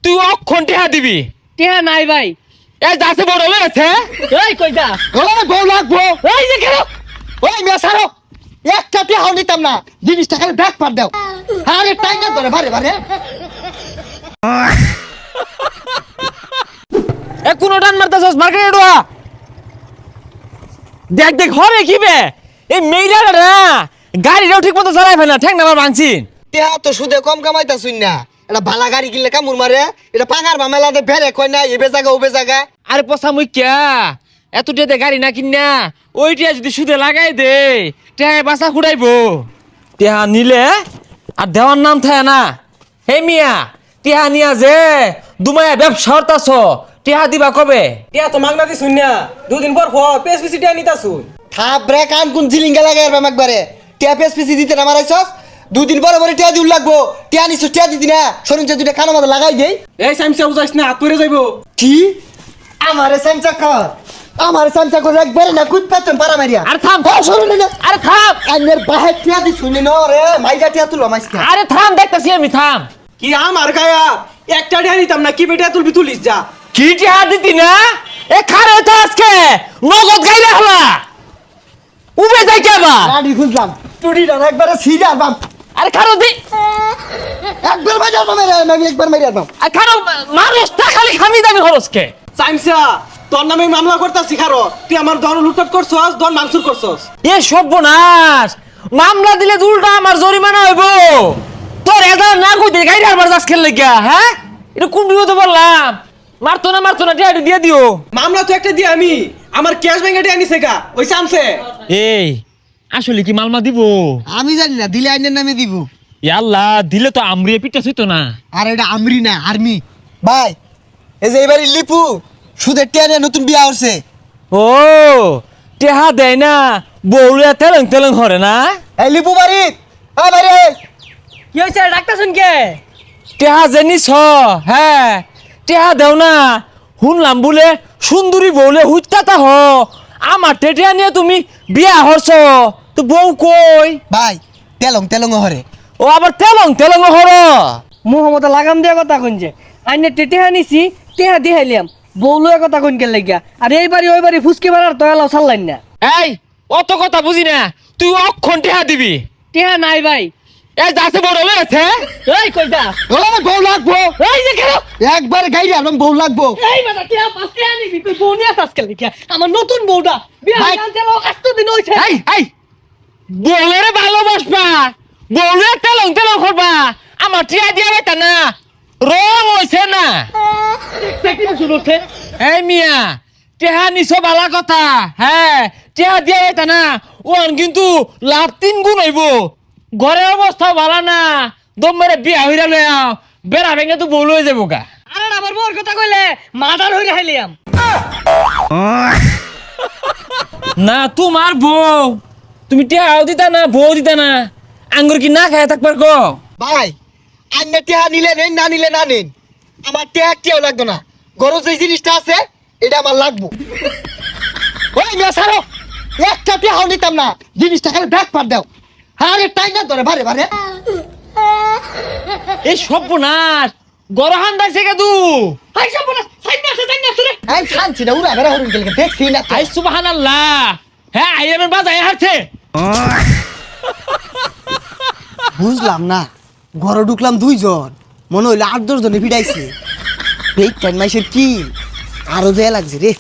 তুই অক্ষণ টেহা দিবি। টেহা নাই ভাই। এই যাচ্ছে বড় হয়ে গেছে। এই কইতা ওই বউ লাগবো। এই যে কেন ওই মেসারো একটা টেহাও নিতাম না, জিনিসটা খালি ব্যাগ পার দাও। আরে টাইগার ধরে বারে বারে। এ কোন টান মারতাছস মার্কেটে ডোয়া। দেখ দেখ হরে কি বে এই মেইলা না গাড়িটাও ঠিক মতো চালাই ফেলে না, ঠ্যাং নামার ভাঙছিন। টেহা তো সুদে কম কামাইতাছুন না, এটা ভালা গাড়ি কিনলে কামুর মারে, এটা পাঙার মামেলাতে বেড়ে কয় না এবে জায়গা ওবে জায়গা। আরে পচা মুই ক্যা এত টেতে গাড়ি না কিনা ওইটা যদি সুদে লাগাই দে টেহায় বাসা খুঁড়াইবো। টেহা নিলে আর দেওয়ার নাম থাকে না। হে মিয়া টেহা নিয়া যে দুমায়া ব্যবসা হতাছ, টেহা দিবা কবে? টিয়া তো মাগনা দি শুননা দুদিন পর পেসপিসি টিয়া নিতা শুন। থাপ রে কান কোন জিলিঙ্গা লাগাই আর একবারে। টেহা পেস পিসি দিতে না মারাইছস, দুদিন পরে পরে টেহা দিউল লাগবো। টেহা নিছস টেহা দিতি না, শরীর দুইটা কানো মতো লাগাই দেই। এই সাইমসা উজাইস না হাত পড়ে যাইবো। কি আমারে সামচা কর, আমারে সামচা করে একবারে না কুত পাতন পারা মারিয়া। আরে থাম শরীর না, আরে থাম আইনের বাহে টেহা দি শুনি ন রে মাইগা টেহা তুলো মাইসকা। আরে থাম দেখতাছি আমি থাম। কি আমার গায়া একটা টিয়া নিতাম না, কি বেটা তুলবি তুলিস যা। কি টেহা দিতি না এ খারে তো আজকে নগদ গাইলে হলা উবে যাই কেবা। গাড়ি খুঁজলাম টুটিটা একবারে সিরিয়াল বাম। আরে খারো দি একবার বাজার বামে রে আমি একবার মারিয়া বাম। আর খারো মানুষটা খালি খামি দামি খরচকে। সাইমসা তোর নামে মামলা করতাছি খারো, তুই আমার দর লুটপাট করছস, দর মাংসুর করছস। এ সর্বনাশ, মামলা দিলে দুলটা আমার জরিমানা হইব। তোর এদা না কইতে গাইরে আবার যাস খেললে গিয়া। হ্যাঁ এটা কোন বিপদে বললাম। মারতো না টিয়া দিয়ে দিও। মামলা তো একটা দিয়ে আমি আমার ক্যাশ ব্যাংকে টিয়া নিছে গা ওই সামসে। এই আসলে কি মালমা দিব? আমি জানি না, দিলে আইনের নামে দিব। আল্লাহ দিলে তো আমরিয়ে পিটা হইতো না। আর এটা আমরি না আর্মি। ভাই এই যে এবারে লিপু সুদের টেনে নতুন বিয়া হচ্ছে। ও টেহা দেয় না বউলে তেলং তেলং হরে না। এই লিপু বাড়ি হ্যাঁ বাড়ি কি হইছে ডাক্তার শুন কে? টেহা জেনিস হ্যাঁ টেহা দেও না শুনলাম বলে সুন্দরী বউলে হুইতাতা হ আমার টেটিয়া নিয়ে তুমি বিয়া হরছ তো বউ কই? ভাই তেলং তেলং হরে। ও আবার তেলং তেলং হর। মোহাম্মদ লাগাম দিয়া কথা কইছে আইনে টেহা নিছি টেহা দিহাইলাম বউলো কথা কইন কে লাগিয়া আর এই বাড়ি ওই বাড়ি ফুসকি মারার তো এলাও ছাড়লাইন না। এই অত কথা বুঝি না, তুই অক্ষণ টেহা দিবি। টেহা নাই ভাই। এই যাচ্ছে বড় হয়ে গেছে। এই কইতা ওই বউ লাগবো। এই যে কেন একবার গাইরে আলম বউ লাগবো। এই বেটা টেহা পাঁচতে আনিবি তুই বউ নিয়ে আজকে লাগিয়া আমার নতুন বউটা বিয়া ভাই। গান চালাও কত দিন হইছে। এই বউলেরে ভালোবাসবা বউলে তেলং তেলং করবা আমার টিয়া দিয়া বেটা না রং হইছে না। সেকিনে শুনছে এই মিয়া টেহা নিছ বালা কথা। হ্যাঁ টেহা দিয়া বেটা না ওন কিন্তু লাভ 3 গুণ হইব। ঘরের অবস্থা ভালো না, দম মেরে বিয়া হইরা লয়া বেড়া ভেঙে তো বউ লয়ে যাবো গা। আরে আবার বউর কথা কইলে মাদার হইরা হাইলিয়াম। না তোমার বউ তুমি টেহাও দিতা না বউ দিতা না আঙ্গুর কি না খায় থাকবার গো। ভাই আইনে টেহা নিলে নেন না নিলে না নেন, আমার টেহা কেউ লাগতো না। গরজ যে জিনিসটা আছে এটা আমার লাগবো। ওই মেসারো একটা টেহাও নিতাম না, জিনিসটা খালি ব্যাগ পার দাও। আরে টাইগার ধরে বারে বারে। এই সর্বনাশ গরহান দাইছে কে দু। হাই সব বলা সাইনা রে আমি শান্তি না উড়া বেড়া হরুন গেলে দেখছি না তো। আই সুবহানাল্লাহ। হ্যাঁ আইয়ামের বাজায় হারছে। বুঝলাম না, ঘরে ঢুকলাম 2 জন, মনে হইলো 8-10 জনে ভিড়াইছে। এই টাইম মাইসের কি আরো দেয়া লাগছে রে।